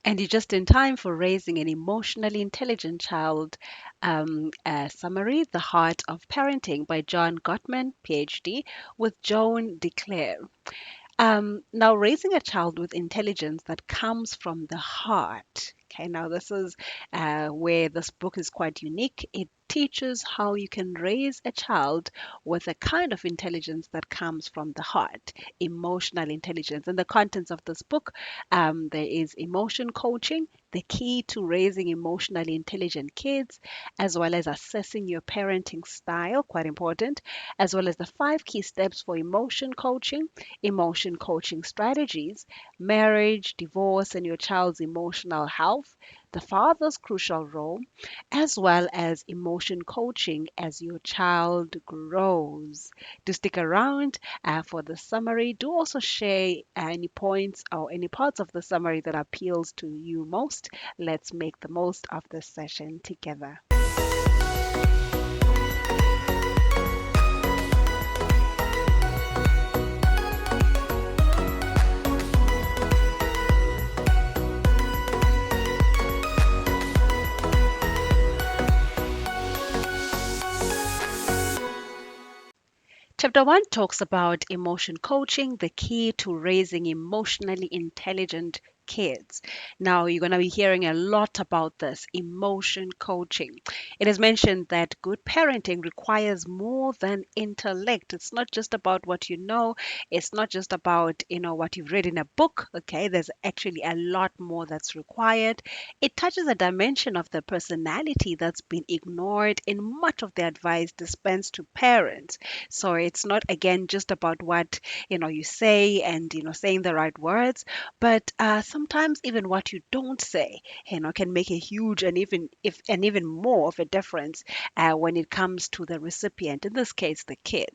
And you're just in time for Raising an Emotionally Intelligent Child, a summary, The Heart of Parenting by John Gottman, PhD, with Joan DeClaire. Now, raising a child with intelligence that comes from the heart. Okay, now this is where this book is quite unique. It teaches how you can raise a child with a kind of intelligence that comes from the heart, emotional intelligence. And the contents of this book, there is emotion coaching, the key to raising emotionally intelligent kids, as well as assessing your parenting style, quite important, as well as the 5 key steps for emotion coaching strategies, marriage, divorce, and your child's emotional health, the father's crucial role, as well as emotion coaching as your child grows. To stick around for the summary, do also share any points or any parts of the summary that appeals to you most. Let's make the most of this session together. Chapter 1 talks about emotion coaching, the key to raising emotionally intelligent kids. Now, you're going to be hearing a lot about this emotion coaching. It is mentioned that good parenting requires more than intellect. It's not just about what you know, it's not just about, what you've read in a book, okay? There's actually a lot more that's required. It touches a dimension of the personality that's been ignored in much of the advice dispensed to parents. So it's not again just about what you say and saying the right words, but sometimes even what you don't say, can make a huge and even more of a difference when it comes to the recipient. In this case, the kid.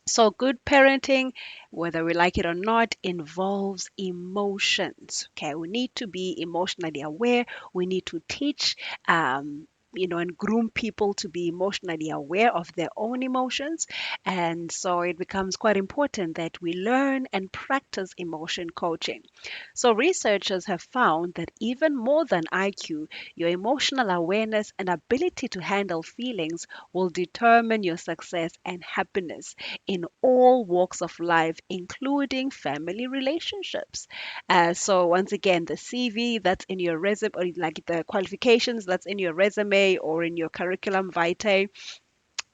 So good parenting, whether we like it or not, involves emotions. Okay, we need to be emotionally aware. We need to teach, and groom people to be emotionally aware of their own emotions. And so it becomes quite important that we learn and practice emotion coaching. So researchers have found that even more than IQ, your emotional awareness and ability to handle feelings will determine your success and happiness in all walks of life, including family relationships. So once again, the CV that's in your resume, or like the qualifications that's in your resume or in your curriculum vitae,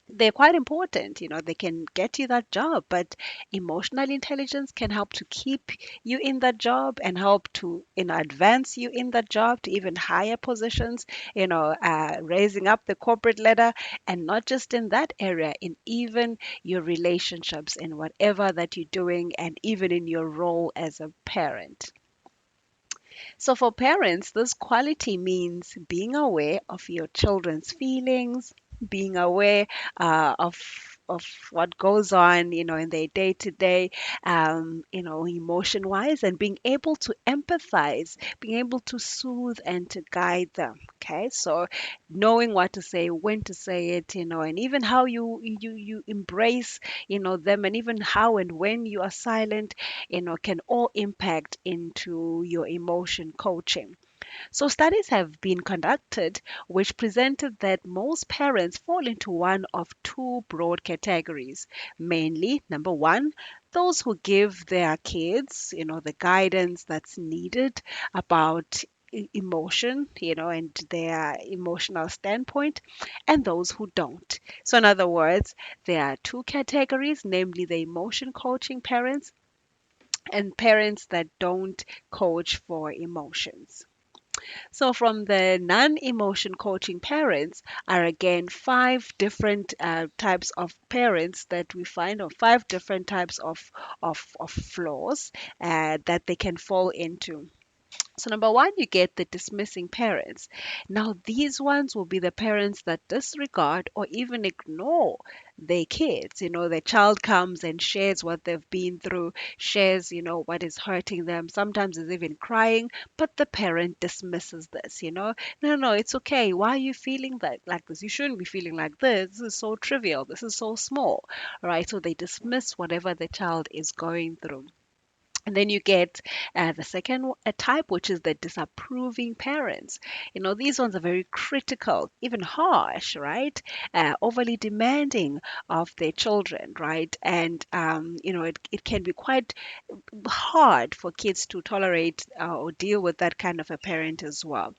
they're quite important. They can get you that job, but emotional intelligence can help to keep you in that job and help to advance you in that job to even higher positions, raising up the corporate ladder, and not just in that area, in even your relationships, in whatever that you're doing, and even in your role as a parent. So for parents, this quality means being aware of your children's feelings, being aware of what goes on, in their day to day, emotion wise, and being able to empathize, being able to soothe and to guide them. Okay, so knowing what to say, when to say it, and even how you embrace, them, and even how and when you are silent, can all impact into your emotion coaching. So studies have been conducted which presented that most parents fall into one of two broad categories. Mainly, number one, those who give their kids, the guidance that's needed about emotion, and their emotional standpoint, and those who don't. So in other words, there are two categories, namely the emotion coaching parents and parents that don't coach for emotions. So, from the non emotion coaching parents are again 5 different types of parents that we find, or 5 different types of flaws that they can fall into. So, number one, you get the dismissing parents. Now, these ones will be the parents that disregard or even ignore their kids. Their child comes and shares what they've been through, shares, what is hurting them. Sometimes is even crying, but the parent dismisses this. No, no, it's okay. Why are you feeling that like this? You shouldn't be feeling like this. This is so trivial. This is so small, right? So they dismiss whatever the child is going through. And then you get the second type, which is the disapproving parents. These ones are very critical, even harsh, right? Overly demanding of their children, right? And, it can be quite hard for kids to tolerate or deal with that kind of a parent as well.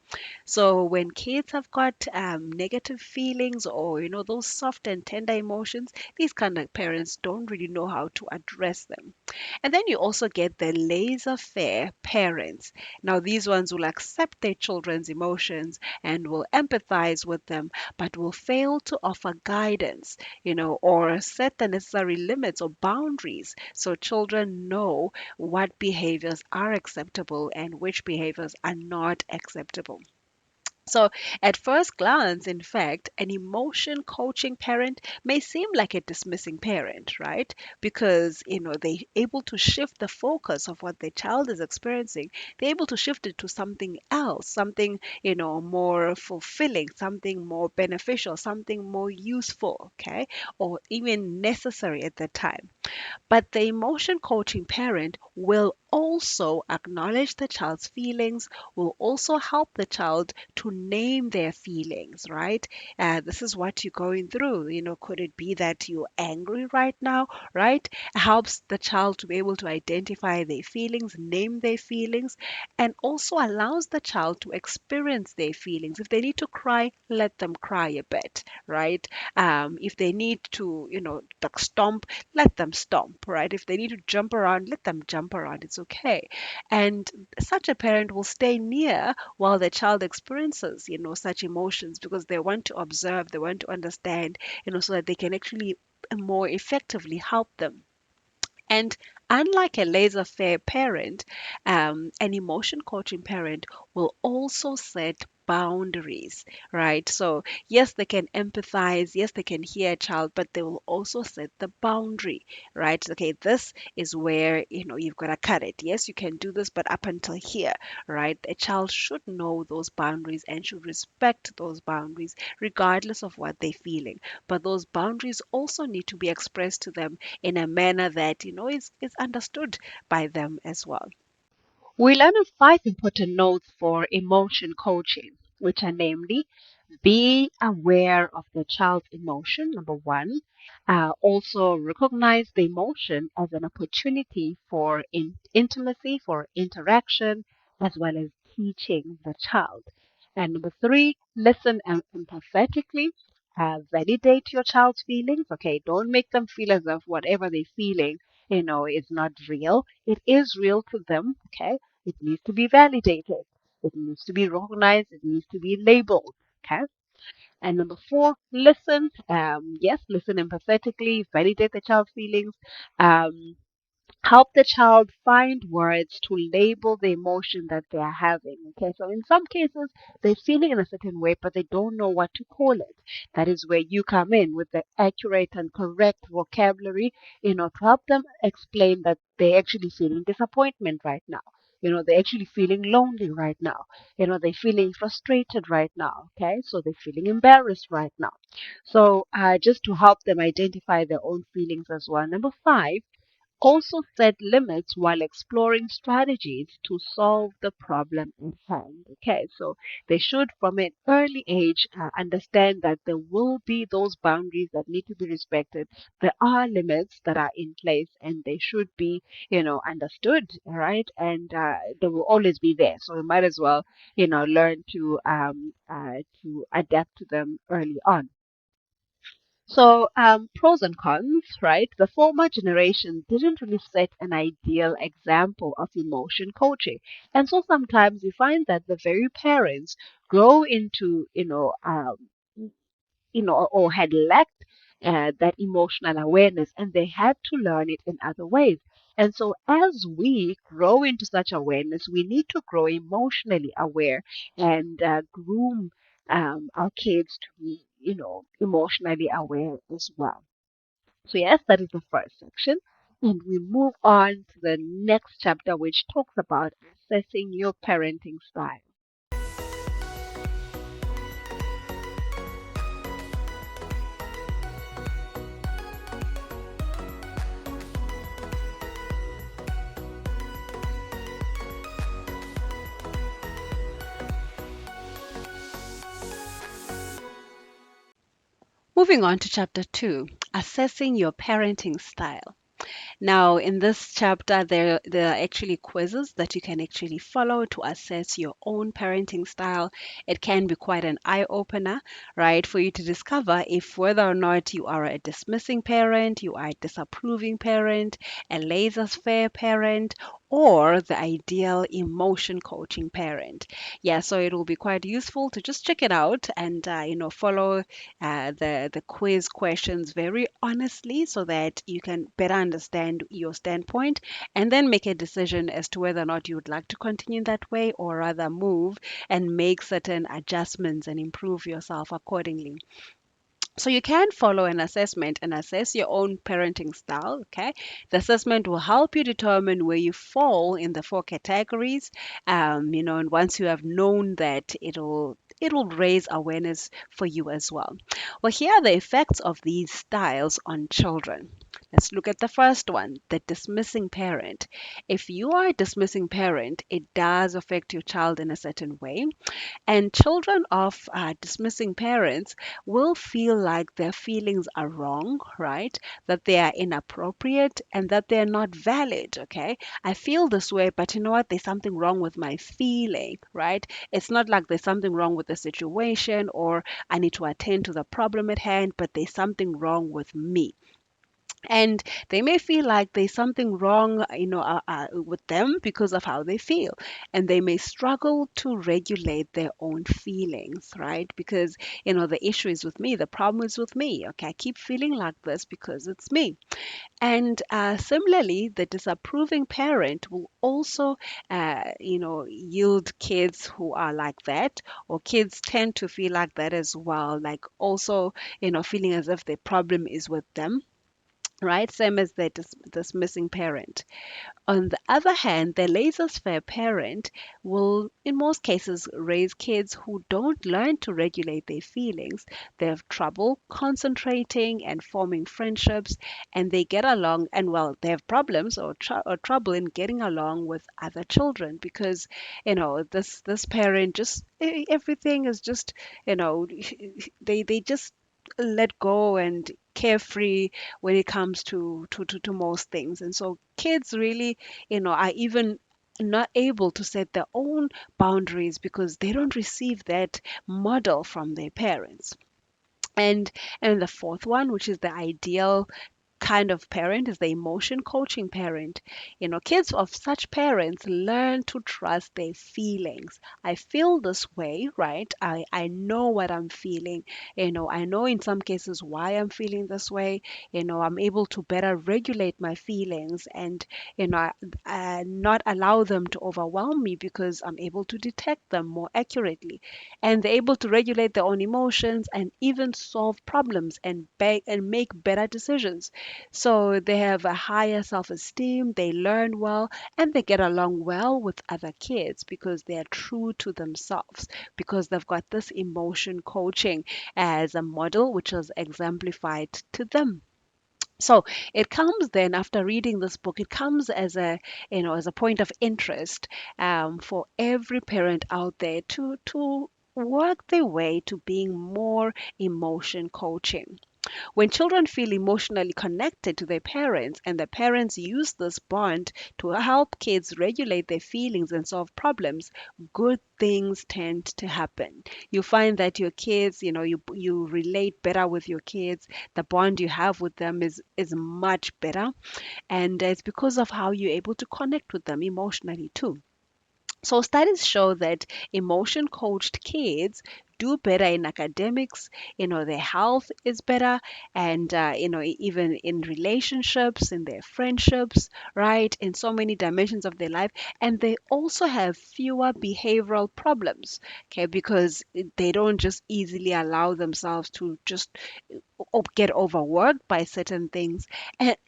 So when kids have got negative feelings or, those soft and tender emotions, these kind of parents don't really know how to address them. And then you also get the laissez-faire parents. Now, these ones will accept their children's emotions and will empathize with them, but will fail to offer guidance, or set the necessary limits or boundaries so children know what behaviors are acceptable and which behaviors are not acceptable. So, at first glance, in fact, an emotion coaching parent may seem like a dismissing parent, right? Because, they're able to shift the focus of what the child is experiencing. They're able to shift it to something else, something, more fulfilling, something more beneficial, something more useful, okay? Or even necessary at the time. But the emotion coaching parent will also acknowledge the child's feelings, will also help the child to name their feelings, right? This is what you're going through. Could it be that you're angry right now, right? Helps the child to be able to identify their feelings, name their feelings, and also allows the child to experience their feelings. If they need to cry, let them cry a bit, right? If they need to, like stomp, let them stomp, right? If they need to jump around, let them jump around. It's okay. And such a parent will stay near while the child experiences, such emotions because they want to observe, they want to understand, so that they can actually more effectively help them. And unlike a laissez-faire parent, an emotion coaching parent will also set boundaries, right? So, yes, they can empathize, yes, they can hear a child, but they will also set the boundary, right? Okay, this is where, you've got to cut it. Yes, you can do this, but up until here, right? A child should know those boundaries and should respect those boundaries, regardless of what they're feeling. But those boundaries also need to be expressed to them in a manner that is understood by them as well. We learn of five important notes for emotion coaching, which are namely be aware of the child's emotion, number one. Also recognize the emotion as an opportunity for intimacy, for interaction, as well as teaching the child. And number three, listen empathetically. Validate your child's feelings. Okay, don't make them feel as if whatever they're feeling, is not real. It is real to them. Okay, it needs to be validated. It needs to be recognized. It needs to be labeled. Okay. And number four, listen. Yes, listen empathetically, validate the child's feelings. Um, Help the child find words to label the emotion that they are having. Okay, so in some cases, they're feeling in a certain way, but they don't know what to call it. That is where you come in with the accurate and correct vocabulary, to help them explain that they're actually feeling disappointment right now. They're actually feeling lonely right now. They're feeling frustrated right now. Okay, so they're feeling embarrassed right now. So just to help them identify their own feelings as well. Number five, also set limits while exploring strategies to solve the problem in hand. Okay, so they should, from an early age, understand that there will be those boundaries that need to be respected. There are limits that are in place, and they should be, understood, right? And they will always be there. So we might as well, learn to adapt to them early on. So, pros and cons, right? The former generation didn't really set an ideal example of emotion coaching. And so sometimes we find that the very parents grow into, or had lacked that emotional awareness and they had to learn it in other ways. And so, as we grow into such awareness, we need to grow emotionally aware and groom our kids to be, emotionally aware as well. So, yes, that is the first section. And we move on to the next chapter, which talks about assessing your parenting style. Moving on to chapter 2, assessing your parenting style. Now, in this chapter, there are actually quizzes that you can actually follow to assess your own parenting style. It can be quite an eye opener, right, for you to discover if whether or not you are a dismissing parent, you are a disapproving parent, a laissez-faire parent, or the ideal emotion coaching parent. Yeah, so it will be quite useful to just check it out and follow the quiz questions very honestly so that you can better understand your standpoint and then make a decision as to whether or not you would like to continue that way or rather move and make certain adjustments and improve yourself accordingly. So you can follow an assessment and assess your own parenting style. Okay, the assessment will help you determine where you fall in the four categories. And once you have known that, it'll raise awareness for you as well. Well, here are the effects of these styles on children. Let's look at the first one, the dismissing parent. If you are a dismissing parent, it does affect your child in a certain way. And children of dismissing parents will feel like their feelings are wrong, right? That they are inappropriate and that they're not valid, okay? I feel this way, but you know what? There's something wrong with my feeling, right? It's not like there's something wrong with the situation or I need to attend to the problem at hand, but there's something wrong with me, and they may feel like there's something wrong with them because of how they feel, and they may struggle to regulate their own feelings, right? Because the issue is with me, the problem is with me. Okay, I keep feeling like this because it's me. And similarly, the disapproving parent will also yield kids who are like that, or kids tend to feel like that as well, like also feeling as if the problem is with them, right? Same as the dismissing parent. On the other hand, the laissez-faire parent will, in most cases, raise kids who don't learn to regulate their feelings. They have trouble concentrating and forming friendships, and they get along, and well, they have problems or trouble in getting along with other children because, this parent just everything is just, you know, they just let go and carefree when it comes to most things. And so kids really, are even not able to set their own boundaries because they don't receive that model from their parents. And the fourth one, which is the ideal kind of parent, is the emotion coaching parent. Kids of such parents learn to trust their feelings. I feel this way, right? I know what I'm feeling. I know in some cases why I'm feeling this way. I'm able to better regulate my feelings and, not allow them to overwhelm me because I'm able to detect them more accurately. And they're able to regulate their own emotions and even solve problems and make better decisions. So they have a higher self-esteem, they learn well, and they get along well with other kids because they are true to themselves, because they've got this emotion coaching as a model which is exemplified to them. So it comes then after reading this book, it comes as a point of interest for every parent out there to work their way to being more emotion coaching. When children feel emotionally connected to their parents and the parents use this bond to help kids regulate their feelings and solve problems, good things tend to happen. You find that your kids, you relate better with your kids. The bond you have with them is much better, and it's because of how you're able to connect with them emotionally too. So studies show that emotion coached kids do better in academics, their health is better, and even in relationships, in their friendships, right, in so many dimensions of their life, and they also have fewer behavioral problems, okay, because they don't just easily allow themselves to just get overworked by certain things,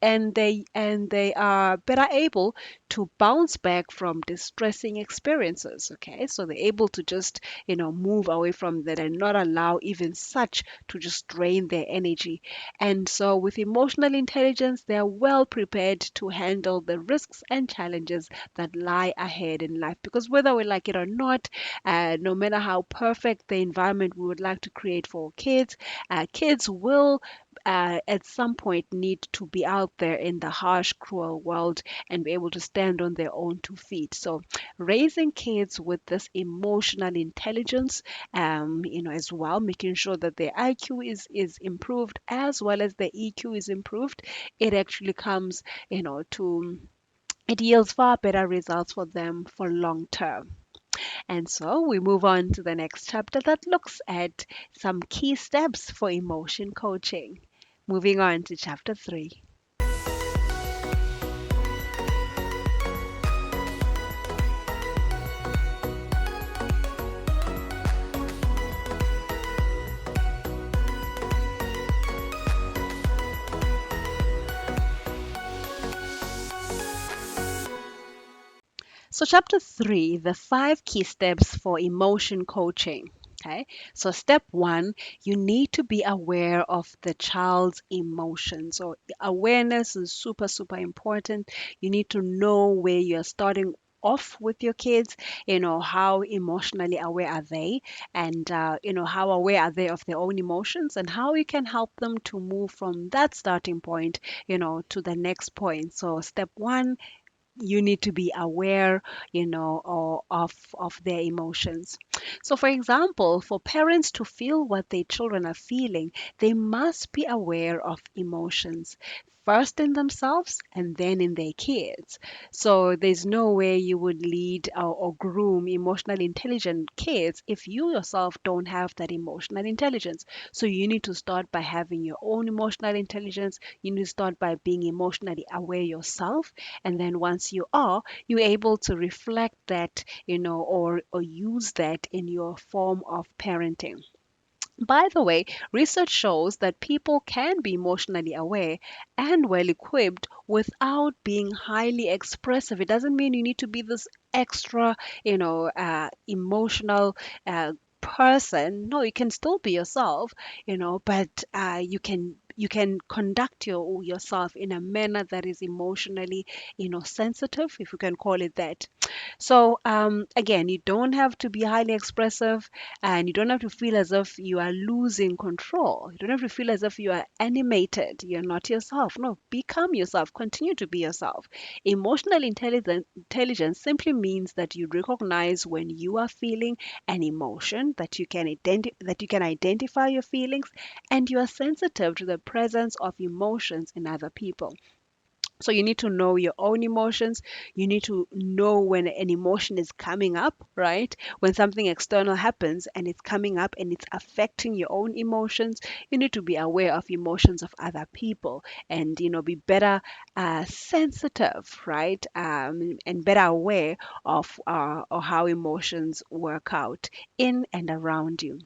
and they are better able to bounce back from distressing experiences. Okay, so they're able to just move away from that and not allow even such to just drain their energy. And so with emotional intelligence, they are well prepared to handle the risks and challenges that lie ahead in life, because whether we like it or not, no matter how perfect the environment we would like to create for kids, kids will will at some point need to be out there in the harsh, cruel world and be able to stand on their own 2 feet. So raising kids with this emotional intelligence, as well, making sure that their IQ is improved as well as their EQ is improved, it actually comes, to it yields far better results for them for long term. And so we move on to the next chapter that looks at some key steps for emotion coaching. Moving on to chapter 3. So, chapter 3, the 5 key steps for emotion coaching. Okay, so step 1, you need to be aware of the child's emotions. So, awareness is super, super important. You need to know where you're starting off with your kids, how emotionally aware are they, and, how aware are they of their own emotions, and how you can help them to move from that starting point, to the next point. So, step 1, you need to be aware, or of their emotions. So for example, for parents to feel what their children are feeling, they must be aware of emotions, first in themselves and then in their kids. So there's no way you would lead or groom emotionally intelligent kids if you yourself don't have that emotional intelligence. So you need to start by having your own emotional intelligence. You need to start by being emotionally aware yourself, and then once you are, you're able to reflect that, or use that in your form of parenting. By the way, research shows that people can be emotionally aware and well equipped without being highly expressive. It doesn't mean you need to be this extra, emotional person. No, you can still be yourself, but you can conduct yourself in a manner that is emotionally, sensitive, if you can call it that. So, again, you don't have to be highly expressive, and you don't have to feel as if you are losing control. You don't have to feel as if you are animated. You're not yourself. No, become yourself. Continue to be yourself. Emotional intelligence simply means that you recognize when you are feeling an emotion, that you can identify your feelings, and you are sensitive to the presence of emotions in other people. So you need to know your own emotions. You need to know when an emotion is coming up, right? When something external happens and it's coming up and it's affecting your own emotions, you need to be aware of emotions of other people and, be better sensitive, right? And better aware of how emotions work out in and around you.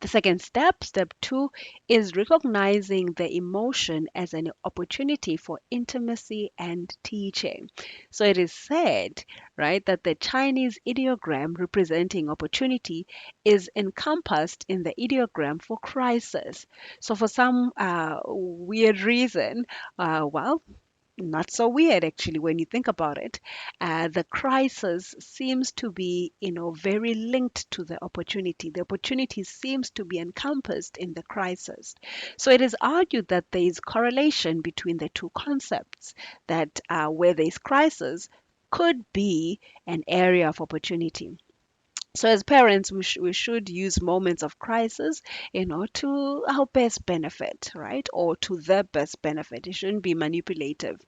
The second step, step 2, is recognizing the emotion as an opportunity for intimacy and teaching. So it is said, right, that the Chinese ideogram representing opportunity is encompassed in the ideogram for crisis. So for some weird reason, well, not so weird actually when you think about it. The crisis seems to be, very linked to the opportunity. The opportunity seems to be encompassed in the crisis. So it is argued that there is correlation between the two concepts, that where there is crisis could be an area of opportunity. So as parents, we should use moments of crisis, to our best benefit, right? Or to their best benefit. It shouldn't be manipulative.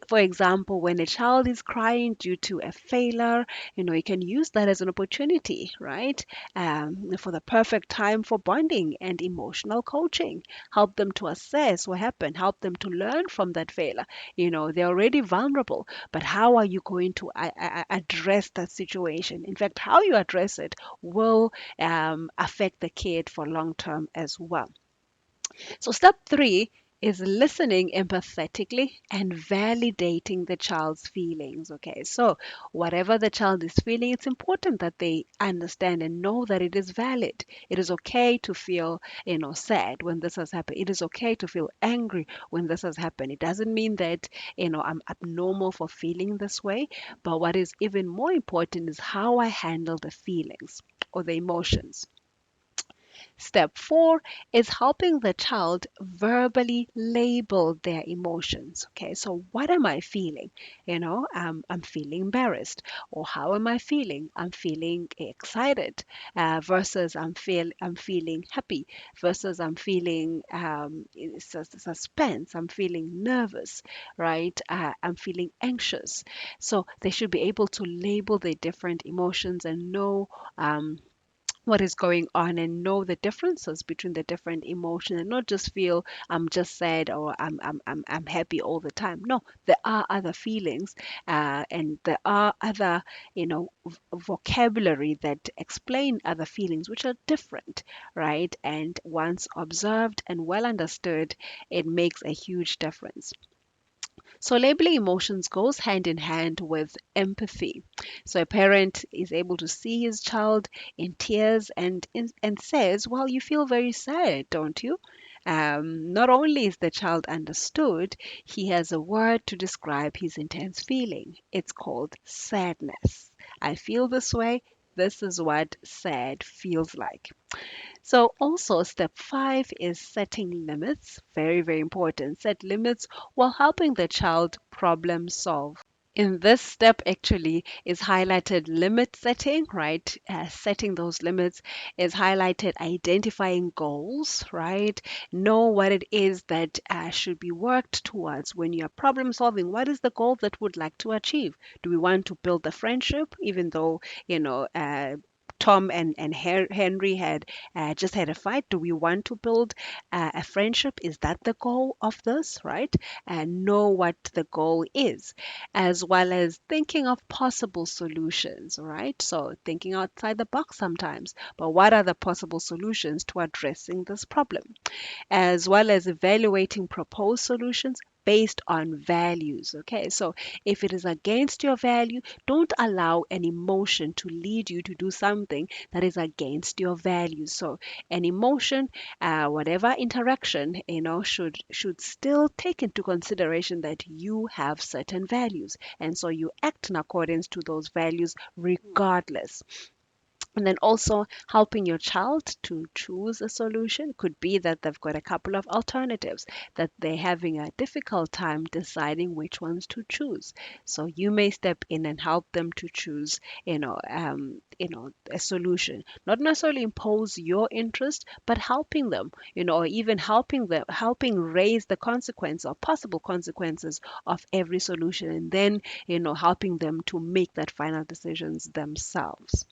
For example, when a child is crying due to a failure, you can use that as an opportunity, right? For the perfect time for bonding and emotional coaching. Help them to assess what happened, help them to learn from that failure. They're already vulnerable, but how are you going to address that situation? In fact, how you address it will affect the kid for long term as well. So, step 3 is listening empathetically and validating the child's feelings. Okay, so whatever the child is feeling, it's important that they understand and know that it is valid. It is okay to feel, sad when this has happened. It is okay to feel angry when this has happened. It doesn't mean that, I'm abnormal for feeling this way, but what is even more important is how I handle the feelings or the emotions. Step 4 is helping the child verbally label their emotions. Okay, so what am I feeling? I'm feeling embarrassed. Or how am I feeling? I'm feeling excited versus I'm feeling happy versus I'm feeling suspense. I'm feeling nervous, right? I'm feeling anxious. So they should be able to label their different emotions and know what is going on and know the differences between the different emotions and not just feel I'm just sad or I'm happy all the time. No, there are other feelings and there are other, vocabulary that explain other feelings which are different, right? And once observed and well understood, it makes a huge difference. So labeling emotions goes hand in hand with empathy. So a parent is able to see his child in tears and says, "Well, you feel very sad, don't you?" Not only is the child understood, he has a word to describe his intense feeling. It's called sadness. I feel this way. This is what sad feels like. So also step 5 is setting limits. Very, very important. Set limits while helping the child problem solve. In this step actually is highlighted limit setting, right? Setting those limits is highlighted identifying goals, right? Know what it is that should be worked towards when you're problem solving. What is the goal that would like to achieve? Do we want to build a friendship, even though, Tom and Henry had just had a fight? Do we want to build a friendship? Is that the goal of this, right? And know what the goal is, as well as thinking of possible solutions, right? So thinking outside the box sometimes, but what are the possible solutions to addressing this problem? As well as evaluating proposed solutions based on values. Okay, so if it is against your value, don't allow an emotion to lead you to do something that is against your values. So an emotion, whatever interaction, should still take into consideration that you have certain values, and so you act in accordance to those values regardless. And then also helping your child to choose a solution could be that they've got a couple of alternatives that they're having a difficult time deciding which ones to choose. So you may step in and help them to choose, a solution. Not necessarily impose your interest, but helping them, or even helping raise the consequence or possible consequences of every solution, and then, helping them to make that final decisions themselves.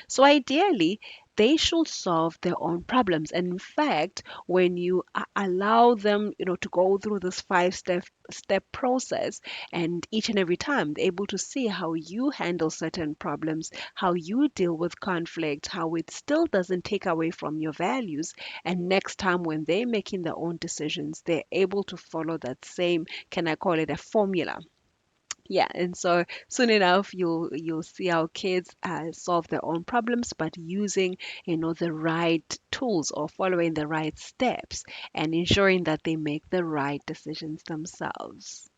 So ideally, they should solve their own problems. And in fact, when you allow them, to go through this five step process, and each and every time they're able to see how you handle certain problems, how you deal with conflict, how it still doesn't take away from your values. And next time when they're making their own decisions, they're able to follow that same, can I call it a formula? Yeah, and so soon enough you'll see how kids solve their own problems, but using, the right tools or following the right steps and ensuring that they make the right decisions themselves.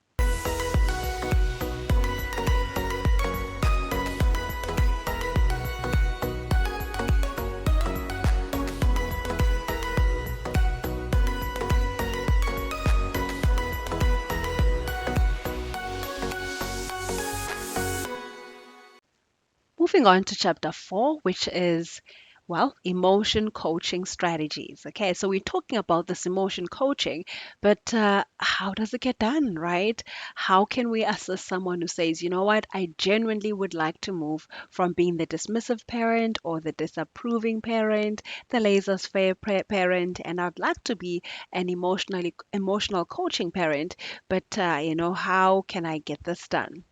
Moving on to chapter 4, which is, well, emotion coaching strategies. Okay, so we're talking about this emotion coaching, but how does it get done, right? How can we assist someone who says, you know what, I genuinely would like to move from being the dismissive parent or the disapproving parent, the laissez-faire parent, and I'd like to be an emotional coaching parent, but how can I get this done?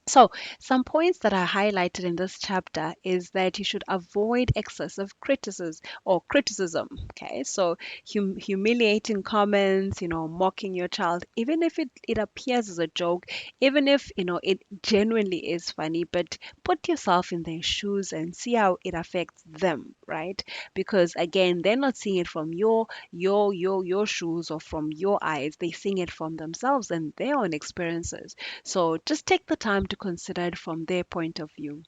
So, some points that are highlighted in this chapter is that you should avoid excessive criticism. Okay, so humiliating comments, mocking your child, even if it appears as a joke, even if it genuinely is funny, but put yourself in their shoes and see how it affects them, right? Because again, they're not seeing it from your shoes or from your eyes. They're seeing it from themselves and their own experiences. So just take the time to consider it from their point of view.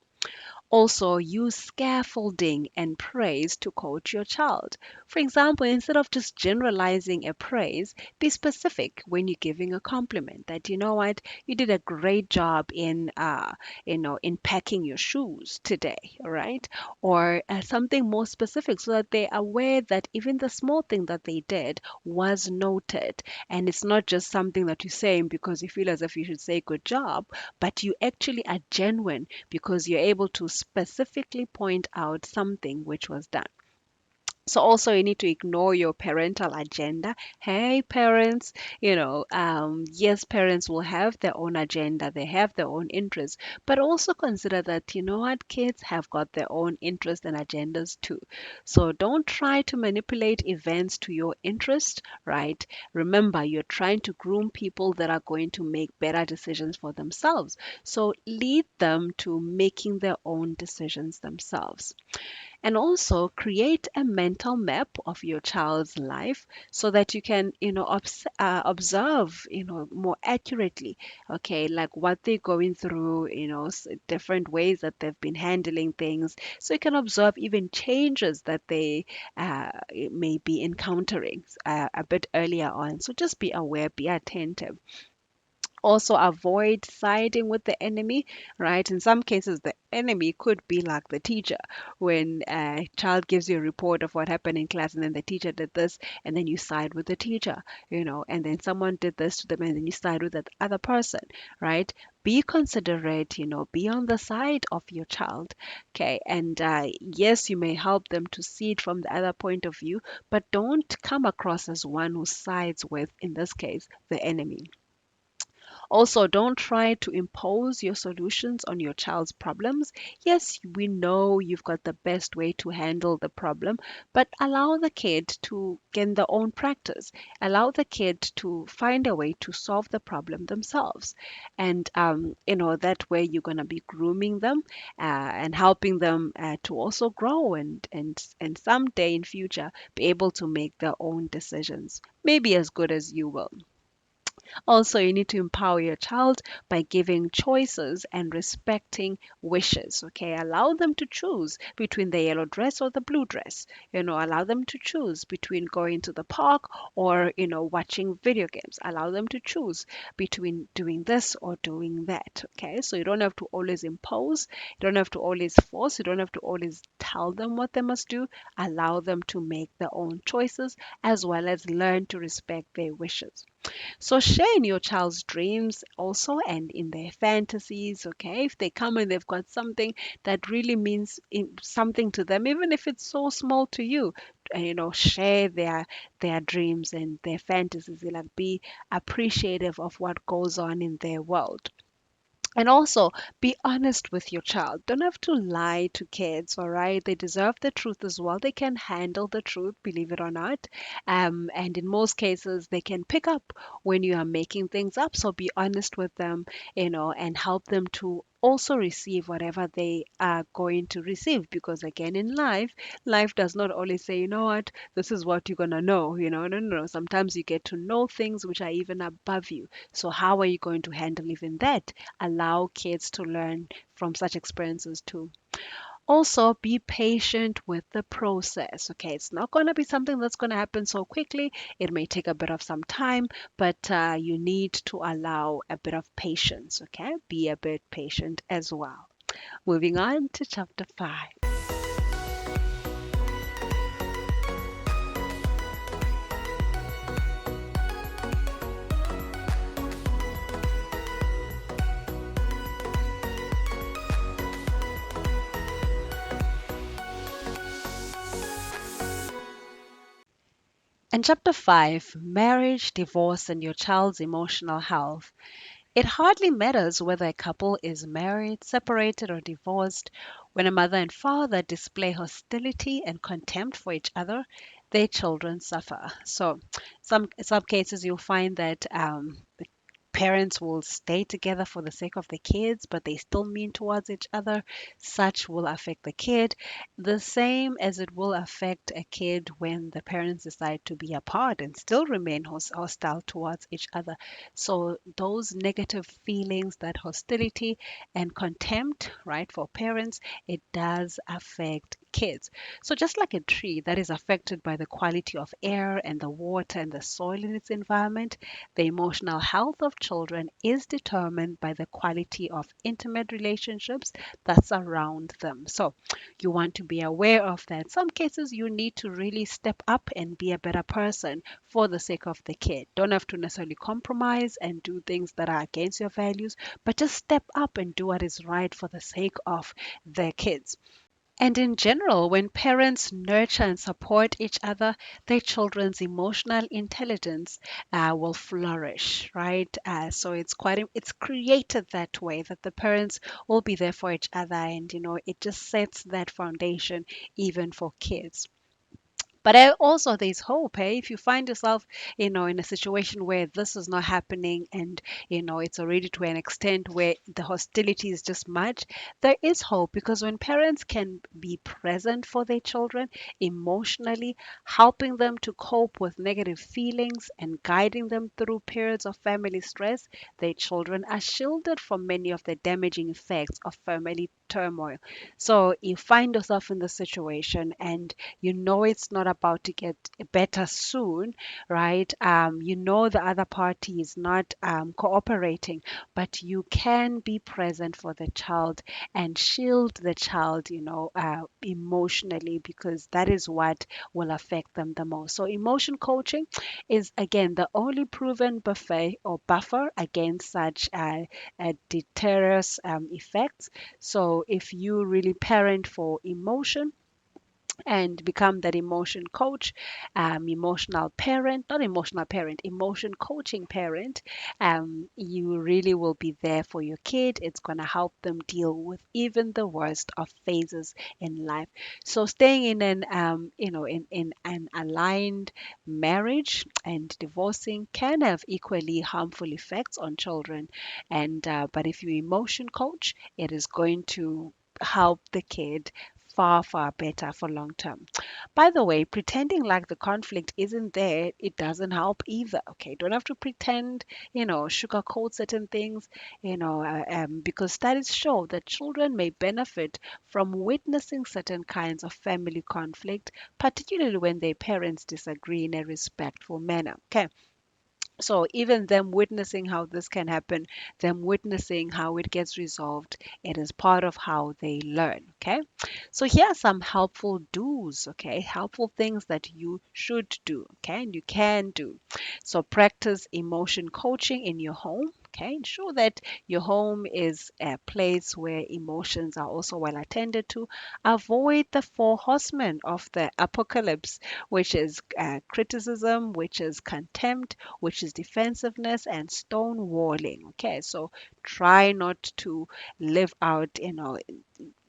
Also, use scaffolding and praise to coach your child. For example, instead of just generalizing a praise, be specific when you're giving a compliment that, you know what, you did a great job in packing your shoes today, all right? Or something more specific so that they're aware that even the small thing that they did was noted. And it's not just something that you're saying because you feel as if you should say good job, but you actually are genuine because you're able to specifically point out something which was done. So also you need to ignore your parental agenda. Hey parents, yes, parents will have their own agenda, they have their own interests, but also consider that, you know what, kids have got their own interests and agendas too. So don't try to manipulate events to your interest, right? Remember, you're trying to groom people that are going to make better decisions for themselves. So lead them to making their own decisions themselves. And also create a mental map of your child's life so that you can observe more accurately, okay, like what they're going through, different ways that they've been handling things, so you can observe even changes that they may be encountering a bit earlier on. So just be aware, be attentive. Also avoid siding with the enemy, right? In some cases the enemy could be like the teacher. When a child gives you a report of what happened in class and then the teacher did this, and then you side with the teacher, and then someone did this to them and then you side with that other person, right? Be considerate, be on the side of your child, okay? And yes, you may help them to see it from the other point of view, but don't come across as one who sides with, in this case, the enemy. Also, don't try to impose your solutions on your child's problems. Yes, we know you've got the best way to handle the problem, but allow the kid to gain their own practice. Allow the kid to find a way to solve the problem themselves. And, that way you're going to be grooming them and helping them to also grow and someday in future be able to make their own decisions, maybe as good as you will. Also, you need to empower your child by giving choices and respecting wishes. Okay, allow them to choose between the yellow dress or the blue dress. Allow them to choose between going to the park or, watching video games. Allow them to choose between doing this or doing that. Okay, so you don't have to always impose, you don't have to always force, you don't have to always tell them what they must do. Allow them to make their own choices as well as learn to respect their wishes. So share in your child's dreams also and in their fantasies, okay? If they come and they've got something that really means something to them, even if it's so small to you, share their dreams and their fantasies. Like be appreciative of what goes on in their world. And also be honest with your child. Don't have to lie to kids, all right? They deserve the truth as well. They can handle the truth, believe it or not. And in most cases, they can pick up when you are making things up. So be honest with them, and help them to also receive whatever they are going to receive. Because again, in life does not always say, you know what, this is what you're going to know. No. Sometimes you get to know things which are even above you. So how are you going to handle even that? Allow kids to learn from such experiences too. Also, be patient with the process. Okay, it's not going to be something that's going to happen so quickly. It may take a bit of some time, but you need to allow a bit of patience. Okay, be a bit patient as well. Moving on to chapter 5. And chapter 5, marriage, divorce, and your child's emotional health. It hardly matters whether a couple is married, separated, or divorced. When a mother and father display hostility and contempt for each other, their children suffer. So, some cases you'll find that Parents will stay together for the sake of the kids, but they still mean towards each other. Such will affect the kid, the same as it will affect a kid when the parents decide to be apart and still remain hostile towards each other. So, those negative feelings, that hostility and contempt, right, for parents, it does affect kids. So, just like a tree that is affected by the quality of air and the water and the soil in its environment, the emotional health of children is determined by the quality of intimate relationships that surround them. So, you want to be aware of that. Some cases you need to really step up and be a better person for the sake of the kid. Don't have to necessarily compromise and do things that are against your values, but just step up and do what is right for the sake of the kids. And in general, when parents nurture and support each other, their children's emotional intelligence will flourish, right? So it's created that way that the parents will be there for each other, and it just sets that foundation even for kids. But also, there's hope. If you find yourself, in a situation where this is not happening, and it's already to an extent where the hostility is just much, there is hope, because when parents can be present for their children emotionally, helping them to cope with negative feelings and guiding them through periods of family stress, their children are shielded from many of the damaging effects of family turmoil. So you find yourself in the situation, and it's not about to get better soon, right? The other party is not cooperating, but you can be present for the child and shield the child, emotionally, because that is what will affect them the most. So, emotion coaching is again the only proven buffet or buffer against such deterrence effects. So, if you really parent for emotion, and become that emotion coach, emotional parent, not emotional parent, emotion coaching parent, you really will be there for your kid. It's going to help them deal with even the worst of phases in life. So staying in in an aligned marriage and divorcing can have equally harmful effects on children. And but if you emotion coach, it is going to help the kid far, far better for long term. By the way, pretending like the conflict isn't there, it doesn't help either. Okay, don't have to pretend, sugarcoat certain things, because studies show that children may benefit from witnessing certain kinds of family conflict, particularly when their parents disagree in a respectful manner. Okay, so even them witnessing how this can happen, them witnessing how it gets resolved, it is part of how they learn. Okay. So here are some helpful do's. Okay. Helpful things that you should do. Okay. And you can do. So practice emotion coaching in your home. Okay. Ensure that your home is a place where emotions are also well attended to. Avoid the four horsemen of the apocalypse, which is criticism, which is contempt, which is defensiveness, and stonewalling. Okay, so try not to live out,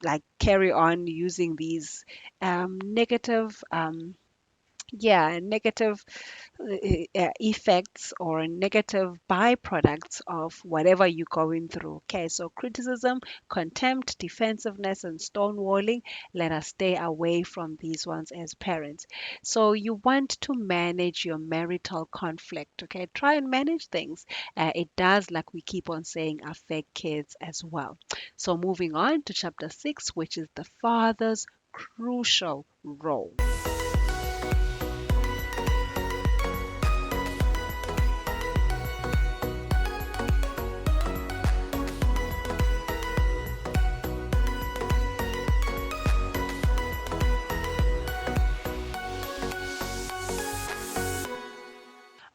like carry on using these negative, negative effects or negative byproducts of whatever you're going through. Okay, so criticism, contempt, defensiveness, and stonewalling, let us stay away from these ones as parents. So, you want to manage your marital conflict. Okay, try and manage things. It does, like we keep on saying, affect kids as well. So, moving on to chapter 6, which is the father's crucial role.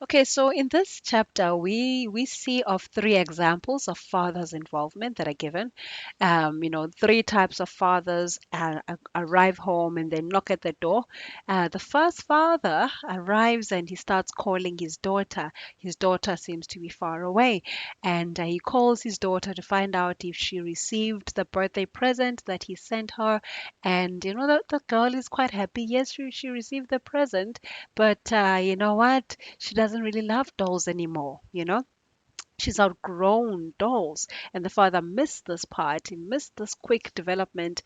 Okay, so in this chapter, we see of three examples of fathers' involvement that are given. Three types of fathers arrive home and they knock at the door. The first father arrives and he starts calling his daughter. His daughter seems to be far away, and he calls his daughter to find out if she received the birthday present that he sent her. And the girl is quite happy. Yes, she received the present, but you know what? She doesn't really love dolls anymore. she's outgrown dolls, and the father missed this part. He missed this quick development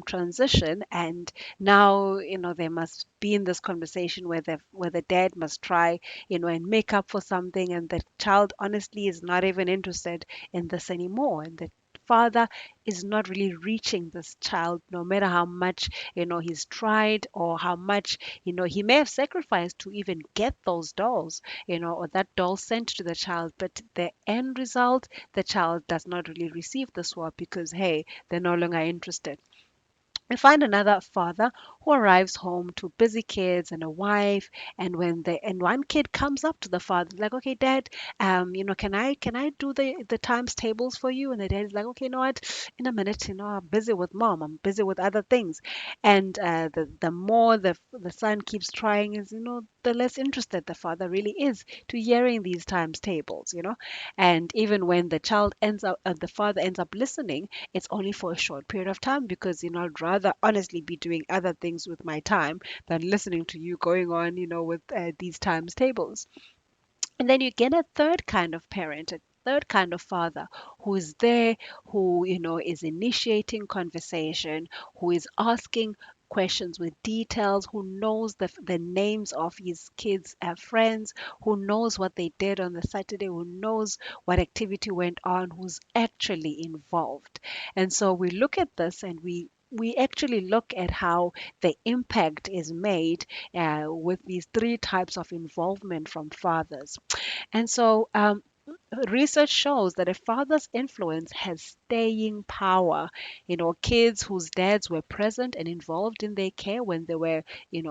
transition, and now they must be in this conversation where the dad must try and make up for something, and the child honestly is not even interested in this anymore, and the father is not really reaching this child no matter how much he's tried, or how much he may have sacrificed to even get those dolls, or that doll sent to the child. But the end result, the child does not really receive the swap because, hey, they're no longer interested. We find another father who arrives home to busy kids and a wife, and one kid comes up to the father like, "Okay, Dad, can I do the times tables for you?" And the dad is like, "Okay, you know what? In a minute, I'm busy with mom. I'm busy with other things." And the more the son keeps trying, is the less interested the father really is to hearing these times tables. And even when the father ends up listening, it's only for a short period of time, because I'd rather honestly be doing other things with my time than listening to you going on with these times tables. And then you get a third kind of parent, a third kind of father, who is there, who is initiating conversation, who is asking questions with details, who knows the names of his kids' friends, who knows what they did on the Saturday, who knows what activity went on, who's actually involved. And so we look at this, and we actually look at how the impact is made with these three types of involvement from fathers. And so research shows that a father's influence has staying power. Kids whose dads were present and involved in their care when they were,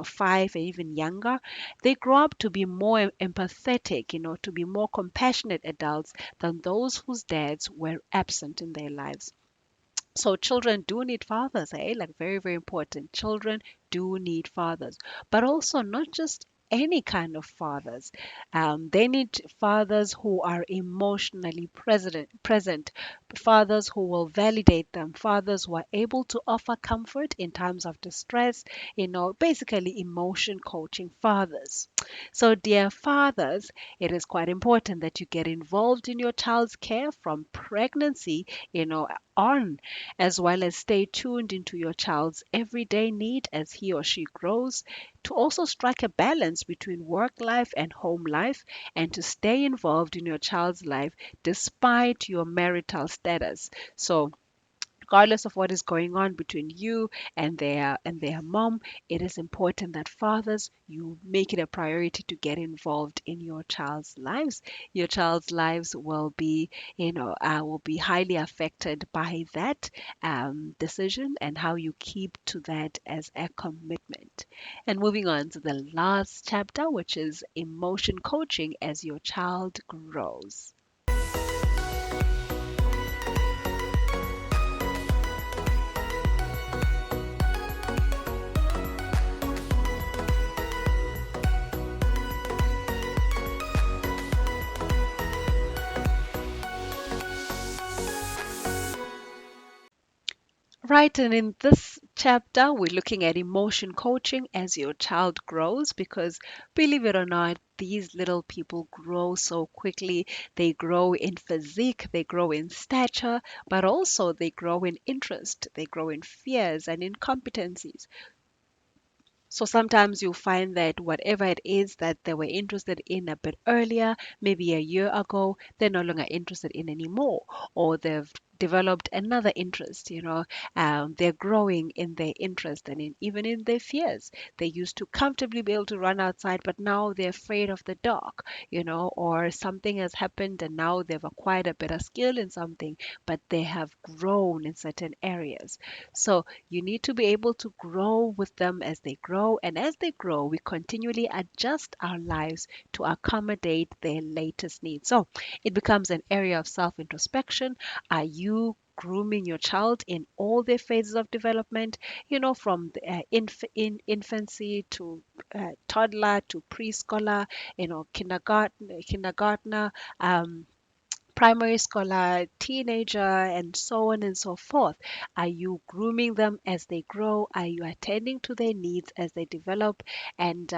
5 and even younger, they grow up to be more empathetic, to be more compassionate adults than those whose dads were absent in their lives. So children do need fathers, eh? Like, very, very important. Children do need fathers, but also not just any kind of fathers. They need fathers who are emotionally present, fathers who will validate them, fathers who are able to offer comfort in times of distress, basically emotion coaching fathers. So, dear fathers, it is quite important that you get involved in your child's care from pregnancy, on, as well as stay tuned into your child's everyday need as he or she grows, to also strike a balance between work life and home life, and to stay involved in your child's life despite your marital status. So, regardless of what is going on between you and their mom, it is important that fathers, you make it a priority to get involved in your child's lives. Your child's lives will be highly affected by that decision, and how you keep to that as a commitment. And moving on to the last chapter, which is emotion coaching as your child grows. Right, and in this chapter, we're looking at emotion coaching as your child grows, because believe it or not, these little people grow so quickly. They grow in physique, they grow in stature, but also they grow in interest, they grow in fears and in competencies. So sometimes you'll find that whatever it is that they were interested in a bit earlier, maybe a year ago, they're no longer interested in anymore, or they've developed another interest. They're growing in their interest and even in their fears. They used to comfortably be able to run outside, but now they're afraid of the dark, or something has happened and now they've acquired a better skill in something, but they have grown in certain areas. So you need to be able to grow with them as they grow. And as they grow, we continually adjust our lives to accommodate their latest needs. So it becomes an area of self introspection. Are you grooming your child in all their phases of development, from the, infancy to toddler to preschooler, kindergartner, primary scholar, teenager, and so on and so forth? Are you grooming them as they grow? Are you attending to their needs as they develop? And,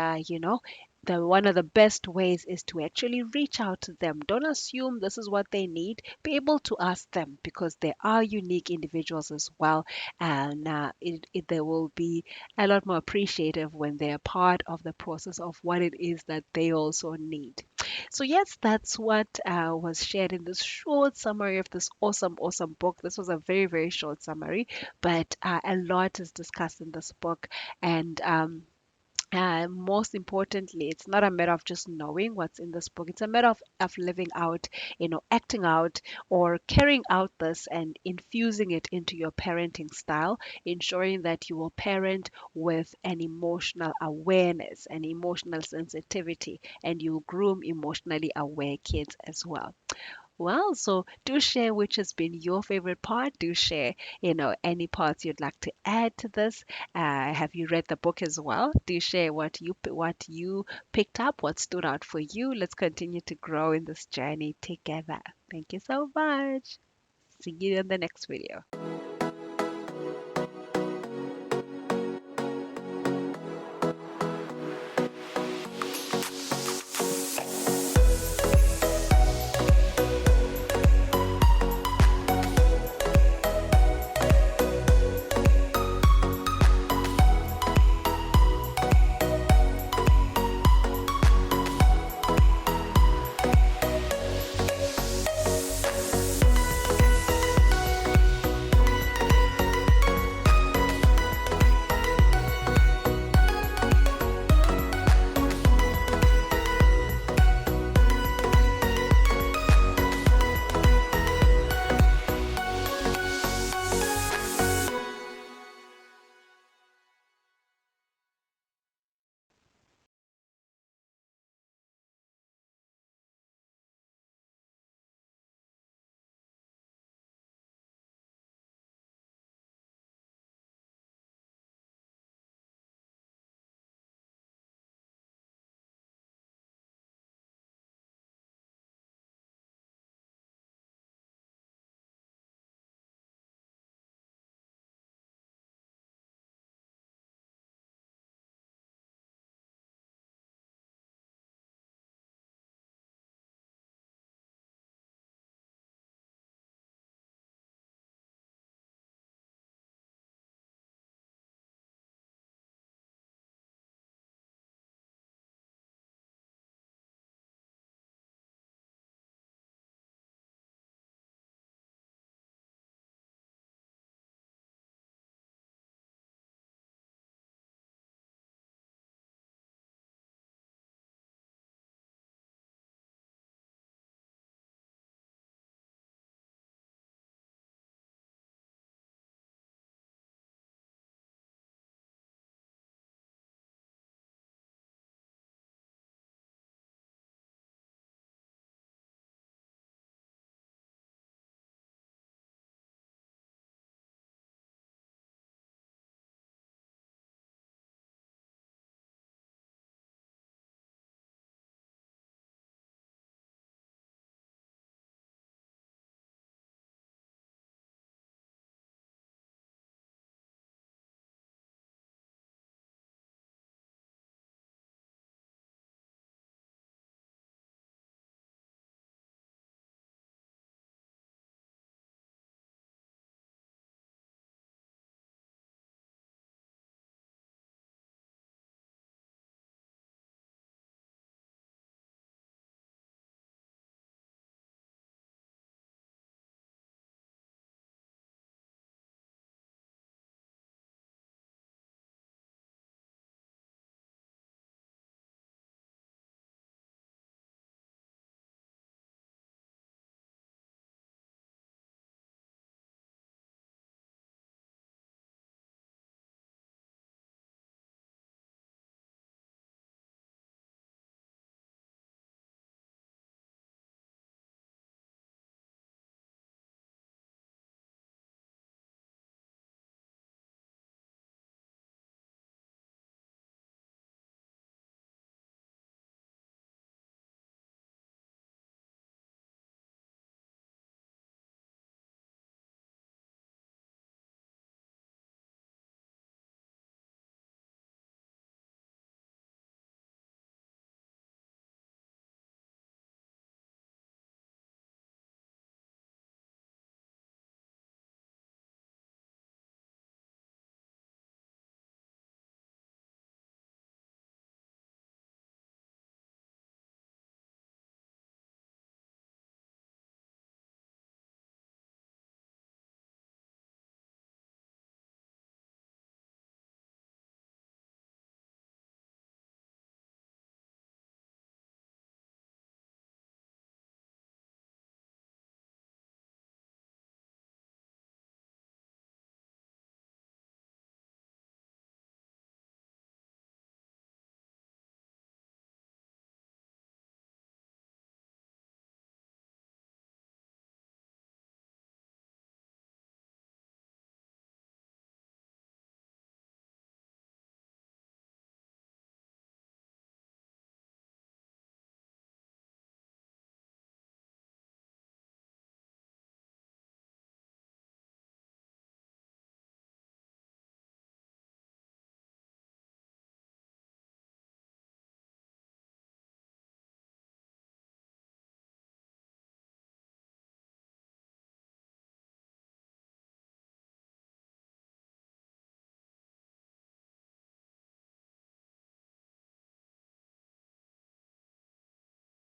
the one of the best ways is to actually reach out to them. Don't assume this is what they need. Be able to ask them, because they are unique individuals as well, and they will be a lot more appreciative when they are part of the process of what it is that they also need. So yes, that's what was shared in this short summary of this awesome, awesome book. This was a very, very short summary, but a lot is discussed in this book, and most importantly, it's not a matter of just knowing what's in this book. It's a matter of living out, acting out or carrying out this and infusing it into your parenting style, ensuring that you will parent with an emotional awareness and emotional sensitivity, and you groom emotionally aware kids as well. Well, so do share which has been your favorite part. Do share, any parts you'd like to add to this. Have you read the book as well? Do share what you picked up, what stood out for you. Let's continue to grow in this journey together. Thank you so much. See you in the next video.